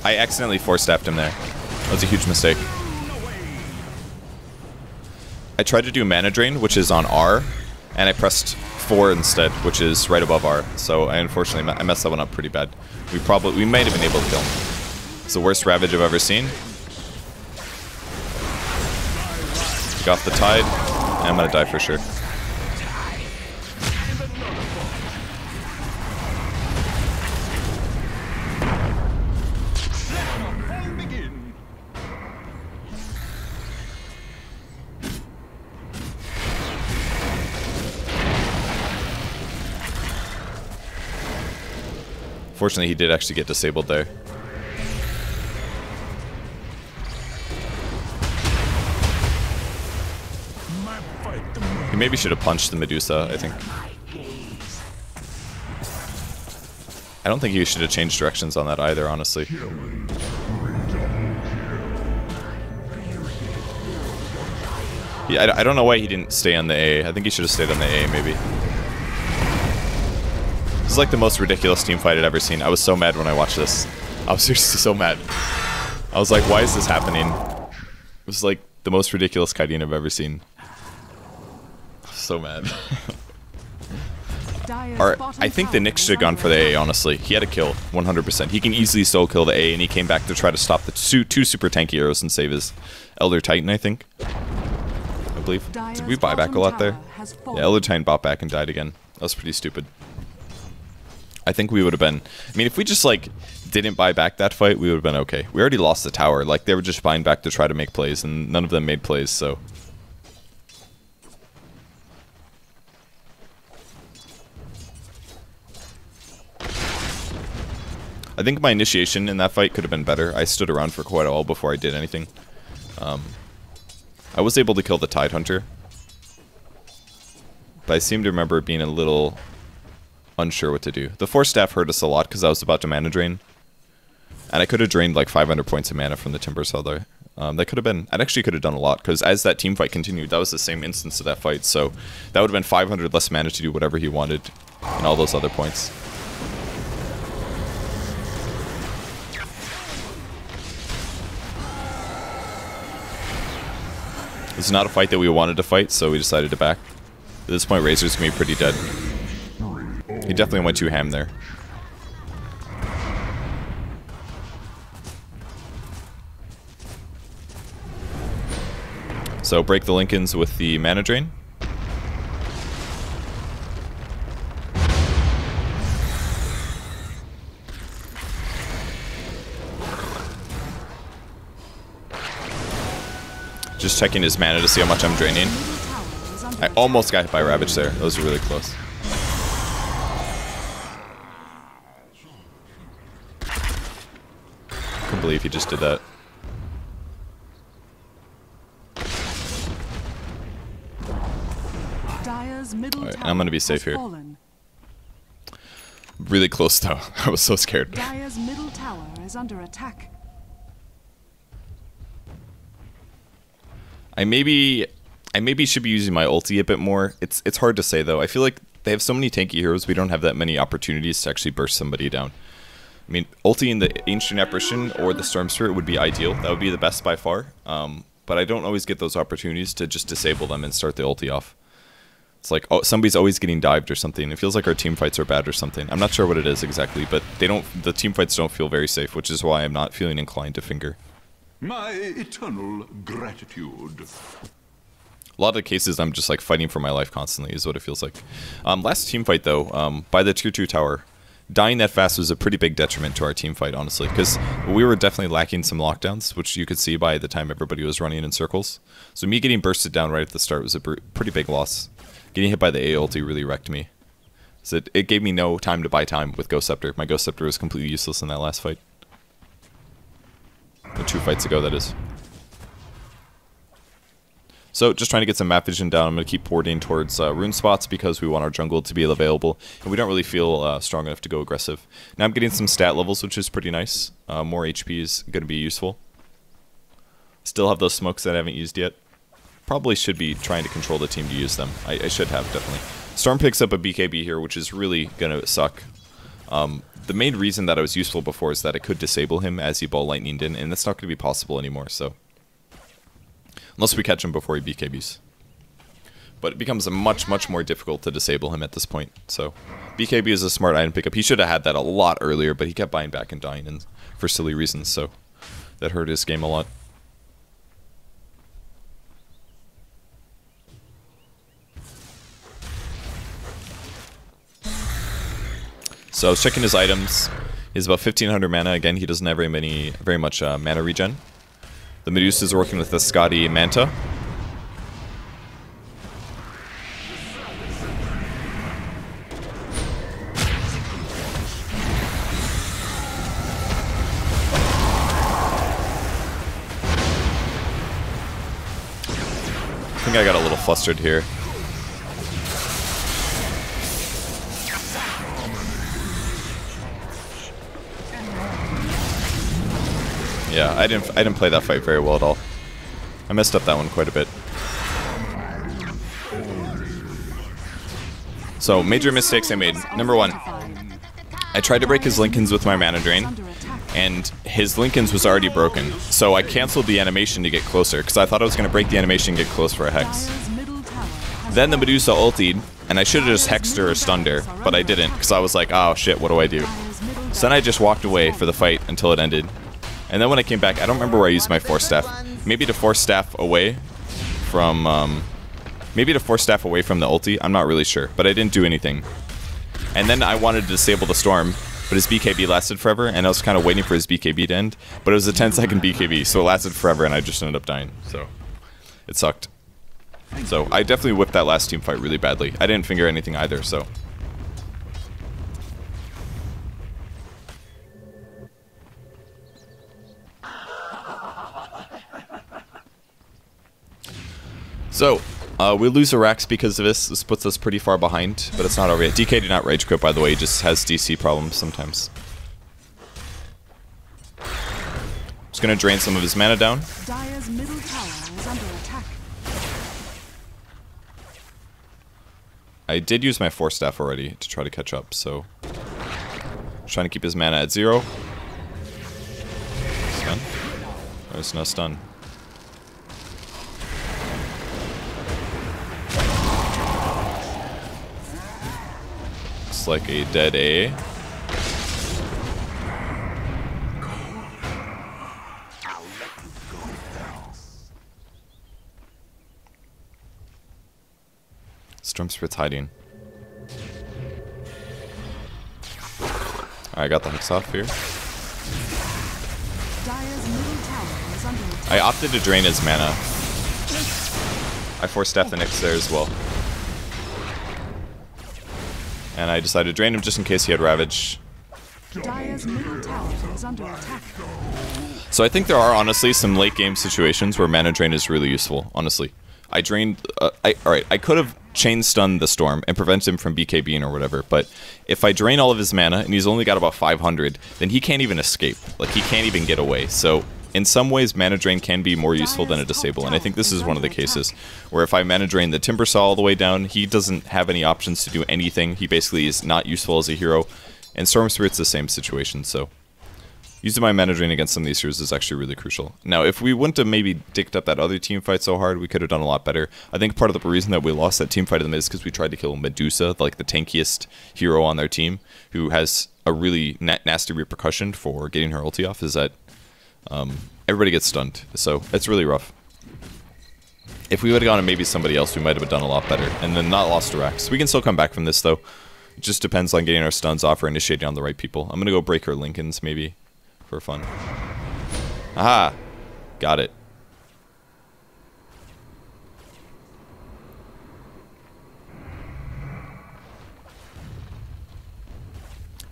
[SPEAKER 1] I accidentally force-staffed him there. That was a huge mistake. I tried to do Mana Drain, which is on R, and I pressed 4 instead, which is right above R. So I unfortunately I messed that one up pretty bad. We might have been able to kill him. It's the worst Ravage I've ever seen. Take off the Tide, and I'm gonna die for sure. Fortunately, he did actually get disabled there. He maybe should have punched the Medusa, I think. I don't think he should have changed directions on that either, honestly. I don't know why he didn't stay on the A. I think he should have stayed on the A, maybe. This is like the most ridiculous team fight I'd ever seen. I was so mad when I watched this. I was seriously so mad. I was like, why is this happening? It was like the most ridiculous kiting I've ever seen. So mad. I think the Nyx should have gone for the A, honestly. He had a kill, 100%. He can easily solo kill the A, and he came back to try to stop the two super tanky arrows and save his Elder Titan, I think. I believe. Did we buy back a lot there? Yeah, Elder Titan bought back and died again. That was pretty stupid. I think we would have been... I mean, if we just, like, didn't buy back that fight, we would have been okay. We already lost the tower. Like, they were just buying back to try to make plays, and none of them made plays, so... I think my initiation in that fight could have been better. I stood around for quite a while before I did anything. I was able to kill the Tide Hunter. But I seem to remember being a little... unsure what to do. The Force Staff hurt us a lot because I was about to mana drain. And I could have drained like 500 points of mana from the Timber Saw there. That could have been... I actually could have done a lot because as that team fight continued, that was the same instance of that fight. So that would have been 500 less mana to do whatever he wanted and all those other points. This is not a fight that we wanted to fight, so we decided to back. At this point, Razor's gonna be pretty dead. He definitely went too ham there. So break the linkens with the mana drain. Just checking his mana to see how much I'm draining. I almost got hit by Ravage there. That was really close. Couldn't believe he just did that. Alright, I'm gonna be safe here. Really close though. I was so scared.
[SPEAKER 2] Dire's middle tower is under attack.
[SPEAKER 1] I maybe should be using my ulti a bit more. It's hard to say though. I feel like they have so many tanky heroes, we don't have that many opportunities to actually burst somebody down. I mean, ulti in the Ancient Apparition or the Storm Spirit would be ideal. That would be the best by far. But I don't always get those opportunities to just disable them and start the ulti off. It's like, oh, somebody's always getting dived or something. It feels like our team fights are bad or something. I'm not sure what it is exactly, but the team fights don't feel very safe, which is why I'm not feeling inclined to finger.
[SPEAKER 3] My eternal gratitude.
[SPEAKER 1] A lot of the cases, I'm just like fighting for my life constantly, is what it feels like. Last team fight though, by the tier 2 tower, dying that fast was a pretty big detriment to our team fight, honestly, because we were definitely lacking some lockdowns, which you could see by the time everybody was running in circles. So me getting bursted down right at the start was a pretty big loss. Getting hit by the A ulti really wrecked me. So it gave me no time to buy time with Ghost Scepter. My Ghost Scepter was completely useless in that last fight. The 2 fights ago, that is. So, just trying to get some map vision down. I'm going to keep porting towards rune spots because we want our jungle to be available. And we don't really feel strong enough to go aggressive. Now I'm getting some stat levels, which is pretty nice. More HP is going to be useful. Still have those smokes that I haven't used yet. Probably should be trying to control the team to use them. I should have, definitely. Storm picks up a BKB here, which is really going to suck. The main reason that I was useful before is that I could disable him as he ball lightninged in, and that's not going to be possible anymore, so... Unless we catch him before he BKBs. But it becomes much more difficult to disable him at this point. So BKB is a smart item pickup. He should have had that a lot earlier, but he kept buying back and dying and for silly reasons, so that hurt his game a lot. So I was checking his items. He's about 1500 mana. Again, he doesn't have very much mana regen. The Medusas are working with the Scotty Manta. I think I got a little flustered here. Yeah, I didn't play that fight very well at all. I messed up that one quite a bit. So, major mistakes I made. Number 1, I tried to break his linkens with my mana drain, and his linkens was already broken. So I canceled the animation to get closer, because I thought I was going to break the animation and get close for a hex. Then the Medusa ultied, and I should have just hexed her or stunned her, but I didn't, because I was like, oh shit, what do I do? So then I just walked away for the fight until it ended. And then when I came back, I don't remember where I used my Force Staff. Maybe to Force Staff away from, the ulti. I'm not really sure, but I didn't do anything. And then I wanted to disable the Storm, but his BKB lasted forever, and I was kind of waiting for his BKB to end. But it was a 10-second BKB, so it lasted forever, and I just ended up dying. So, it sucked. So, I definitely whipped that last team fight really badly. I didn't finger anything either, so... So, we lose Arax because of this. This puts us pretty far behind, but it's not over yet. DK did not rage quit, by the way. He just has DC problems sometimes. Just gonna drain some of his mana down.
[SPEAKER 2] Dire's middle tower is under attack.
[SPEAKER 1] I did use my Force Staff already to try to catch up, so... Just trying to keep his mana at 0. Stun? There's no stun. Like a dead A. Storm Spirit's hiding. Alright, I got the Hex off here. I opted to drain his mana. I Force Staff the Nyx there as well. And I decided to drain him just in case he had Ravage.
[SPEAKER 2] Dire's middle tower is under attack.
[SPEAKER 1] So I think there are honestly some late game situations where mana drain is really useful, honestly. I drained... Alright, I could have chain stunned the Storm and prevented him from BKBing or whatever, but if I drain all of his mana and he's only got about 500, then he can't even escape. Like, he can't even get away. So in some ways, mana drain can be more useful than a disable, and I think this is one of the cases where if I mana drain the Timber Saw all the way down, he doesn't have any options to do anything. He basically is not useful as a hero, and Storm Spirit's the same situation, so using my mana drain against some of these heroes is actually really crucial. Now, if we wouldn't have maybe dicked up that other team fight so hard, we could have done a lot better. I think part of the reason that we lost that team fight in the mid is because we tried to kill Medusa, like the tankiest hero on their team, who has a really nasty repercussion for getting her ulti off, is that everybody gets stunned, so it's really rough. If we would have gone to maybe somebody else, we might have done a lot better, and then not lost to Rax. We can still come back from this, though. It just depends on getting our stuns off or initiating on the right people. I'm gonna go break her linkens maybe for fun. Aha! Got it.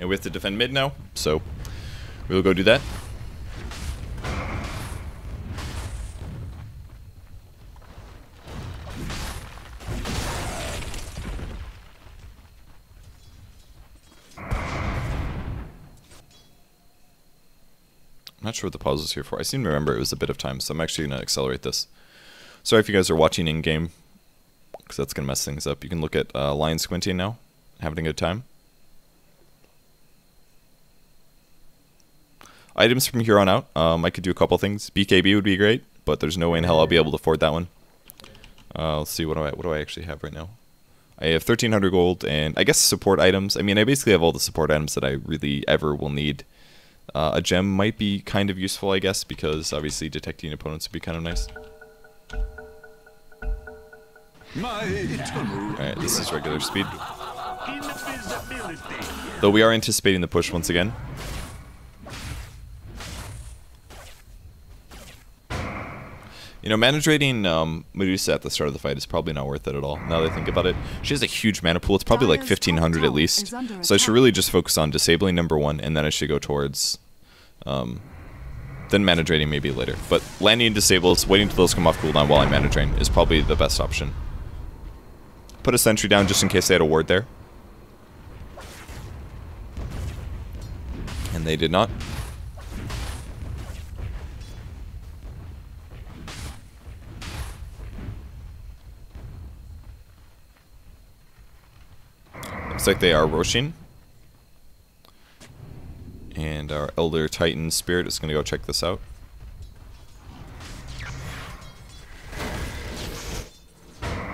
[SPEAKER 1] And we have to defend mid now, so we'll go do that. I'm not sure what the pause is here for. I seem to remember it was a bit of time, so I'm actually going to accelerate this. Sorry if you guys are watching in-game, because that's going to mess things up. You can look at Lion Squinting now, having a good time. Items from here on out, I could do a couple things. BKB would be great, but there's no way in hell I'll be able to afford that one. Let's see, what do I actually have right now? I have 1,300 gold, and I guess support items. I mean, I basically have all the support items that I really ever will need. A gem might be kind of useful, I guess, because obviously detecting opponents would be kind of nice. Alright, this is regular speed. Though we are anticipating the push once again. You know, mana draining Medusa at the start of the fight is probably not worth it at all, now that I think about it. She has a huge mana pool, it's probably like 1,500 at least. So I should really just focus on disabling #1, and then I should go towards... then mana draining maybe later. But landing disables, waiting until those come off cooldown while I mana drain is probably the best option. Put a sentry down just in case they had a ward there. And they did not. Looks like they are rushing. And our Elder Titan Spirit is going to go check this out.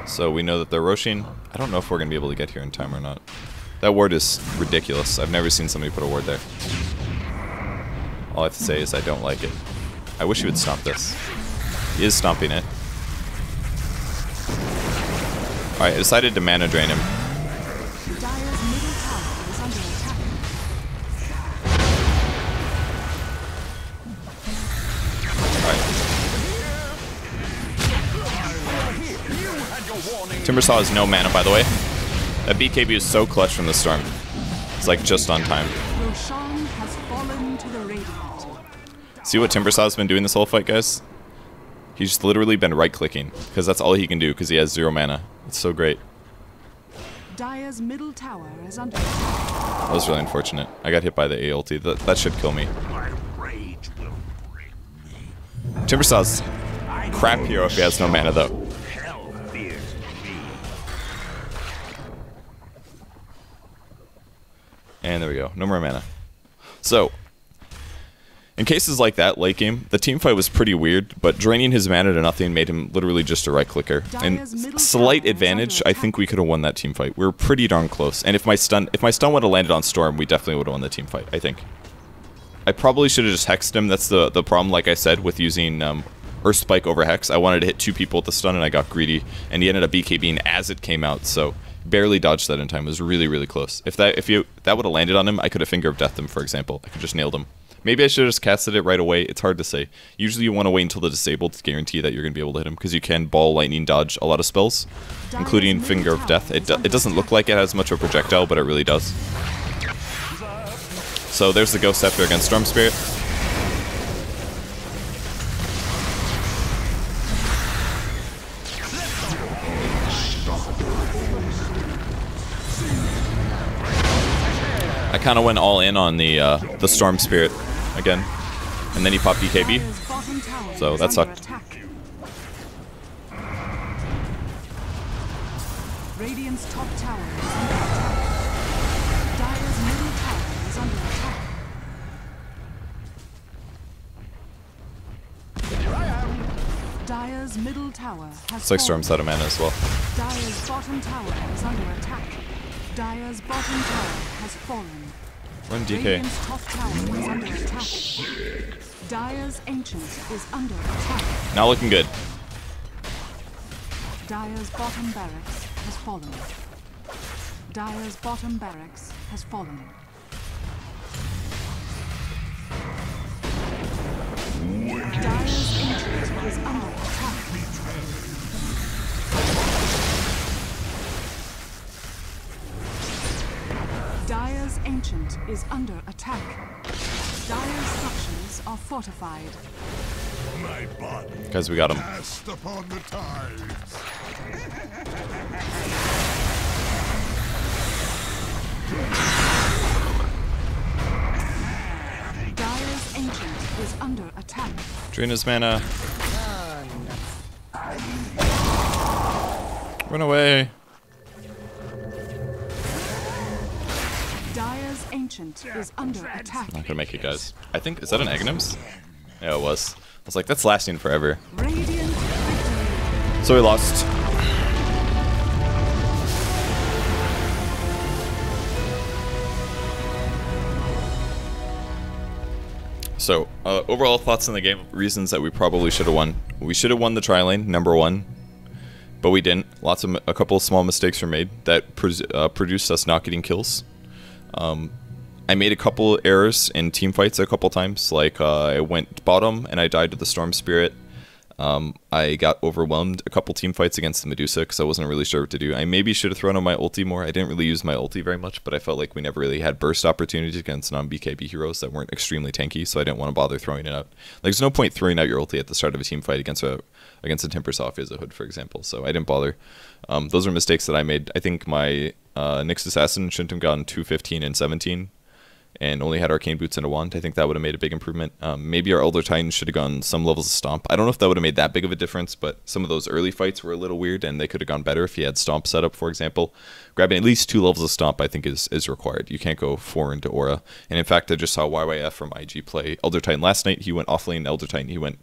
[SPEAKER 1] So we know that they're rushing. I don't know if we're going to be able to get here in time or not. That ward is ridiculous. I've never seen somebody put a ward there. All I have to say is I don't like it. I wish he would stomp this. He is stomping it. Alright, I decided to mana drain him. Timbersaw has no mana, by the way. That BKB is so clutch from the storm. It's like just on time. See what Timbersaw's been doing this whole fight, guys? He's just literally been right-clicking, because that's all he can do, because he has 0 mana. It's so great.
[SPEAKER 2] Dire's middle tower is under attack.
[SPEAKER 1] That was really unfortunate. I got hit by the A ulti. That should kill me. Timbersaw's crap hero if he has no mana, though. And there we go. No more mana. So, in cases like that, late game, the team fight was pretty weird, but draining his mana to nothing made him literally just a right clicker. And slight advantage, I think we could have won that team fight. We were pretty darn close. And if my stun would have landed on Storm, we definitely would have won the team fight, I think. I probably should have just hexed him. That's the problem, like I said, with using Earth Spike over Hex. I wanted to hit 2 people with the stun, and I got greedy. And he ended up BKBing as it came out, so... barely dodged that in time. It was really, really close. If that would have landed on him, I could have Finger of Death him, for example. I could just nailed him. Maybe I should have just casted it right away. It's hard to say. Usually you want to wait until the disabled to guarantee that you're going to be able to hit him, because you can ball, lightning, dodge a lot of spells, including Finger of Death. It doesn't look like it has much of a projectile, but it really does. So there's the Ghost Scepter against Storm Spirit. I kind of went all in on the Storm Spirit again, and then he popped BKB, so that sucked.
[SPEAKER 2] Radiant's top tower is under attack. Dire's middle tower is under attack. Dire's middle tower has
[SPEAKER 1] It's like Storm's out of mana as well.
[SPEAKER 2] Dire's bottom tower is under attack. Dire's bottom tower has fallen.
[SPEAKER 1] Run DK.
[SPEAKER 2] Radiant's top tower is under attack. Dire's ancient is under attack.
[SPEAKER 1] Not looking good.
[SPEAKER 2] Dire's bottom barracks has fallen. Dire's bottom barracks has fallen. Dire's ancient is under attack. Dire's ancient is under attack. Dire's structures are fortified.
[SPEAKER 4] My body
[SPEAKER 1] Guys, we got him.
[SPEAKER 4] cast upon the tides.
[SPEAKER 2] Dire's ancient is under attack.
[SPEAKER 1] Drain his mana. Run away.
[SPEAKER 2] Dire's ancient is under attack.
[SPEAKER 1] Not gonna make it, guys. I think, is that an Aghanim's? Yeah, it was. I was like, that's lasting forever.
[SPEAKER 2] Radiant victory.
[SPEAKER 1] So we lost. So, overall thoughts on the game, reasons that we probably should have won. We should have won the tri-lane, number one, but we didn't. A couple of small mistakes were made that produced us not getting kills. I made a couple errors in team fights a couple times, like I went bottom and I died to the Storm Spirit. I got overwhelmed a couple team fights against the Medusa because I wasn't really sure what to do. I maybe should have thrown on my ulti more. I didn't really use my ulti very much, but I felt like we never really had burst opportunities against non-BKB heroes that weren't extremely tanky, so I didn't want to bother throwing it out. Like, there's no point throwing out your ulti at the start of a team fight against a Temper Sophie as a hood, for example, so I didn't bother. Those are mistakes that I made. I think my Nyx Assassin shouldn't have gotten 215 and 17. And only had Arcane Boots and a Wand. I think that would have made a big improvement. Maybe our Elder Titan should have gone some levels of Stomp. I don't know if that would have made that big of a difference, but some of those early fights were a little weird, and they could have gone better if he had Stomp set up, for example. Grabbing at least 2 levels of Stomp, I think, is required. You can't go 4 into Aura. And in fact, I just saw YYF from IG play Elder Titan last night. He went offlane Elder Titan. He went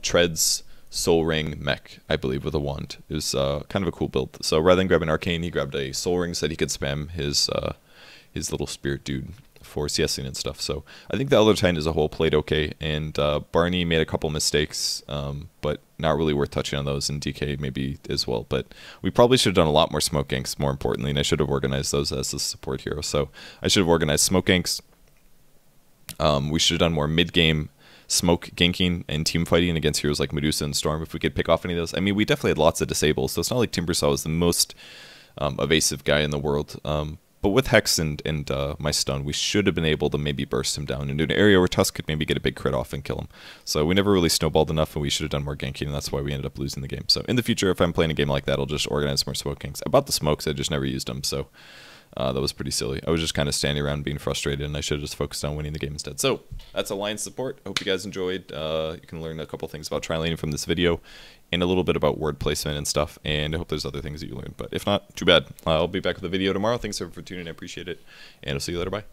[SPEAKER 1] Treads, Soul Ring, Mech, I believe, with a Wand. It was kind of a cool build. So rather than grabbing Arcane, he grabbed a Soul Ring so that he could spam his little Spirit dude for CSing and stuff. So I think the Elder Titan as a whole played okay, and Barney made a couple mistakes, but not really worth touching on those, and DK maybe as well. But we probably should have done a lot more smoke ganks, more importantly, and I should have organized those as a support hero. So I should have organized smoke ganks. We should have done more mid-game smoke ganking and team fighting against heroes like Medusa and Storm if we could pick off any of those. I mean, we definitely had lots of disables, so it's not like Timbersaw was the most evasive guy in the world. But with Hex and my stun, we should have been able to maybe burst him down into an area where Tusk could maybe get a big crit off and kill him. So we never really snowballed enough, and we should have done more ganking, and that's why we ended up losing the game. So in the future, if I'm playing a game like that, I'll just organize more smoke ganks. I bought the smokes, I just never used them, so that was pretty silly. I was just kind of standing around being frustrated, and I should have just focused on winning the game instead. So that's Alliance support. Hope you guys enjoyed. You can learn a couple things about tri-laning from this video, and a little bit about word placement and stuff, and I hope there's other things that you learned. But if not, too bad. I'll be back with a video tomorrow. Thanks everyone for tuning in. I appreciate it, and I'll see you later. Bye.